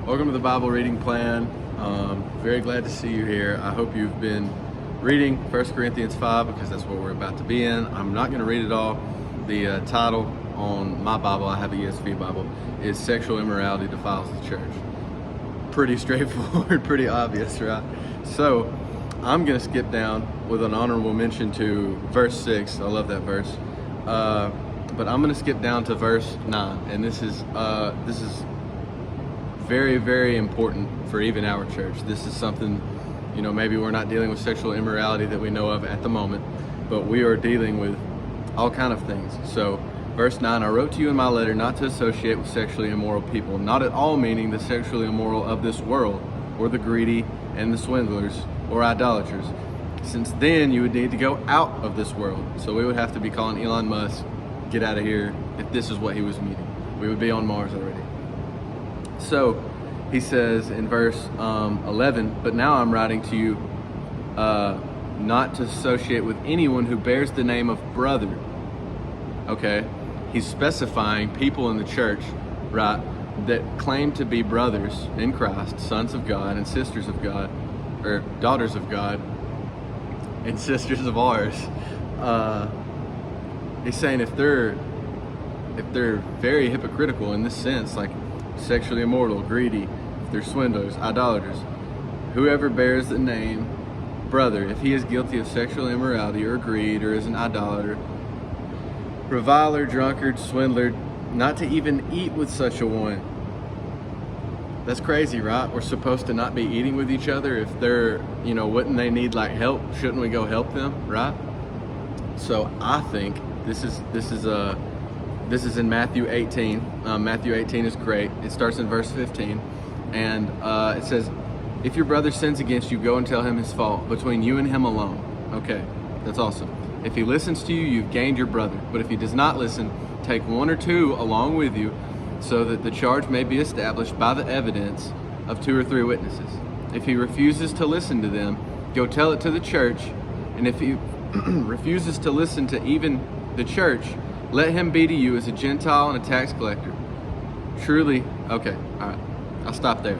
Welcome to the Bible reading plan. Very glad to see you here. I hope you've been reading 1 Corinthians 5 because that's what we're about to be in. I'm not going to read it all. The title on my Bible, I have a ESV Bible, is Sexual Immorality Defiles the Church. Pretty straightforward, pretty obvious, right? So I'm going to skip down with an honorable mention to verse 6. I love that verse. But I'm going to skip down to verse 9, and this is very, very important for even our church. This is something, maybe we're not dealing with sexual immorality that we know of at the moment, but we are dealing with all kind of things. So verse 9, I wrote to you in my letter not to associate with sexually immoral people, not at all meaning the sexually immoral of this world, or the greedy and the swindlers, or idolaters. Since then you would need to go out of this world. So we would have to be calling Elon Musk, get out of here, if this is what he was meaning. We would be on Mars already. So he says in verse 11, but now I'm writing to you not to associate with anyone who bears the name of brother. Okay, he's specifying people in the church, right, that claim to be brothers in Christ, sons of God and sisters of God, or daughters of God and sisters of ours. He's saying if they're very hypocritical in this sense, like sexually immoral, greedy, if they're swindlers, idolaters, whoever bears the name brother, if he is guilty of sexual immorality or greed or is an idolater, reviler, drunkard, swindler, not to even eat with such a one. That's crazy, right? We're supposed to not be eating with each other. If they're, wouldn't they need like help? Shouldn't we go help them, right? So I think this is in Matthew 18. Matthew 18 is great. It starts in verse 15, and it says, if your brother sins against you, go and tell him his fault between you and him alone. Okay, that's awesome. If he listens to you, you've gained your brother. But if he does not listen, take one or two along with you, so that the charge may be established by the evidence of 2 or 3 witnesses. If he refuses to listen to them, go tell it to the church. And if he refuses to listen to even the church, let him be to you as a Gentile and a tax collector. Truly, okay, all right, I'll stop there.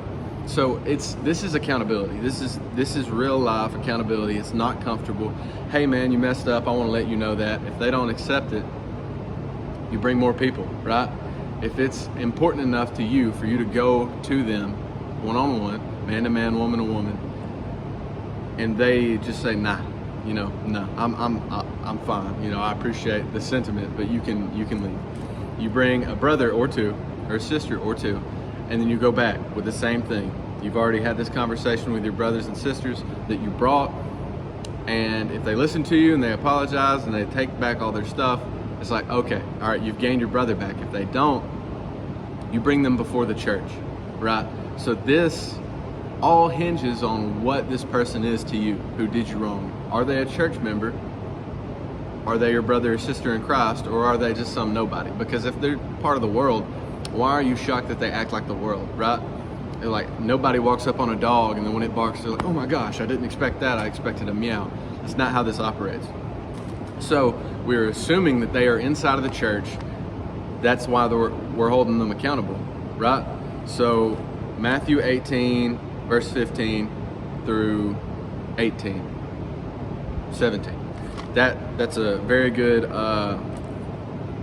So this is accountability. This is real life accountability. It's not comfortable. Hey man, you messed up. I want to let you know that. If they don't accept it, you bring more people, right? If it's important enough to you for you to go to them one-on-one, man to man, woman to woman, and they just say, nah, no, I'm fine. I appreciate the sentiment, but you can leave. You bring a brother or two, or a sister or two, and then you go back with the same thing. You've already had this conversation with your brothers and sisters that you brought, and if they listen to you and they apologize and they take back all their stuff, it's like, okay, all right, you've gained your brother back. If they don't, you bring them before the church, right? So this all hinges on what this person is to you who did you wrong. Are they a church member? Are they your brother or sister in Christ? Or are they just some nobody? Because if they're part of the world, why are you shocked that they act like the world, right? They're like, nobody walks up on a dog and then when it barks, they're like, oh my gosh, I didn't expect that. I expected a meow. That's not how this operates. So we're assuming that they are inside of the church. That's why we're holding them accountable, right? So Matthew 18, verse 15 through 17. That's a very good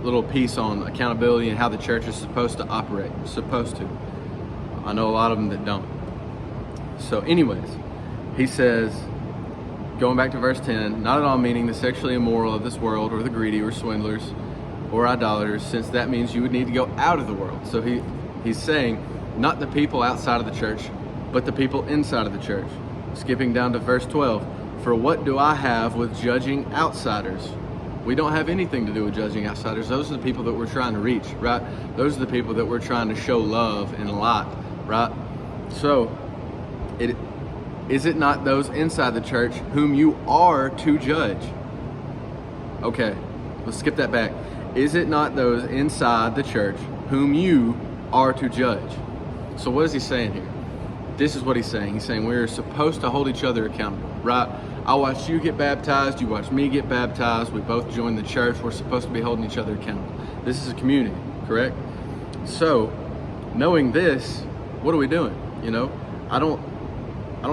little piece on accountability and how the church is supposed to operate. Supposed to. I know a lot of them that don't. So anyways, he says, going back to verse 10, not at all meaning the sexually immoral of this world or the greedy or swindlers or idolaters, since that means you would need to go out of the world. So he's saying not the people outside of the church, but the people inside of the church. Skipping down to verse 12, for what do I have with judging outsiders? We don't have anything to do with judging outsiders. Those are the people that we're trying to reach, right? Those are the people that we're trying to show love and light, right? So is it not those inside the church whom you are to judge? Okay, let's skip that back. Is it not those inside the church whom you are to judge? So what is he saying here? This is what he's saying. He's saying we're supposed to hold each other accountable, right? I watched you get baptized, you watched me get baptized, we both joined the church, we're supposed to be holding each other accountable. This is a community, correct? So, knowing this, what are we doing? You know, I don't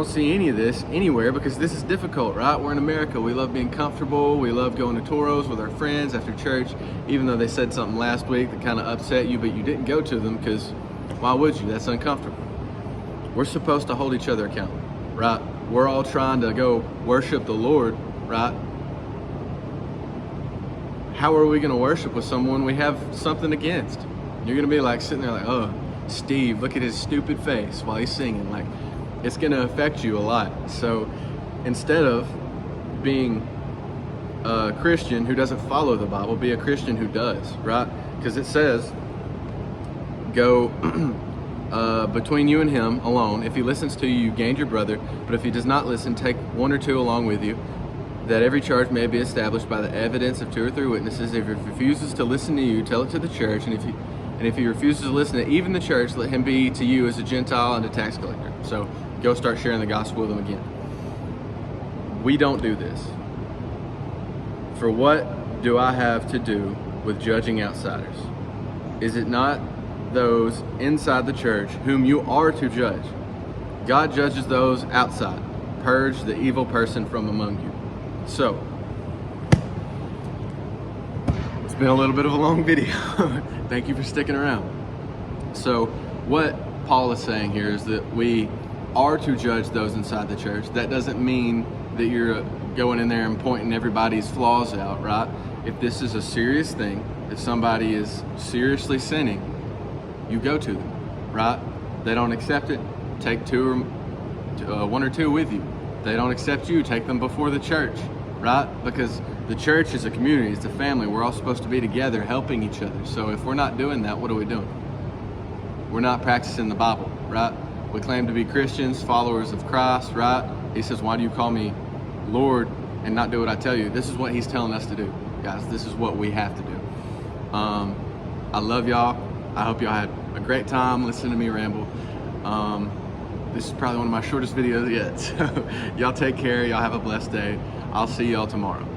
see any of this anywhere because this is difficult, right? We're in America. We love being comfortable. We love going to Toros with our friends after church, even though they said something last week that kind of upset you, but you didn't go to them because why would you? That's uncomfortable. We're supposed to hold each other accountable, right? We're all trying to go worship the Lord, right? How are we going to worship with someone we have something against? You're going to be like sitting there like, oh, Steve, look at his stupid face while he's singing. Like, it's going to affect you a lot. So instead of being a Christian who doesn't follow the Bible, be a Christian who does, right? Because it says, go between you and him alone. If he listens to you, you gained your brother. But if he does not listen, take one or two along with you, that every charge may be established by the evidence of 2 or 3 witnesses. If he refuses to listen to you, tell it to the church. And if he refuses to listen to even the church, let him be to you as a Gentile and a tax collector. So go start sharing the gospel with them again. We don't do this. For what do I have to do with judging outsiders? Is it not those inside the church whom you are to judge? God judges those outside. Purge the evil person from among you. So, it's been a little bit of a long video. Thank you for sticking around. So, what Paul is saying here is that we are to judge those inside the church. That doesn't mean that you're going in there and pointing everybody's flaws out, right? If this is a serious thing, if somebody is seriously sinning, you go to them, right? They don't accept it, take 1 or 2 with you. They don't accept you, take them before the church, right? Because the church is a community, it's a family. We're all supposed to be together helping each other. So if we're not doing that, what are we doing? We're not practicing the Bible, right? We claim to be Christians, followers of Christ, right? He says, why do you call me Lord and not do what I tell you? This is what he's telling us to do, guys. This is what we have to do. I love y'all. I hope y'all had a great time listening to me ramble. This is probably one of my shortest videos yet. So y'all take care. Y'all have a blessed day. I'll see y'all tomorrow.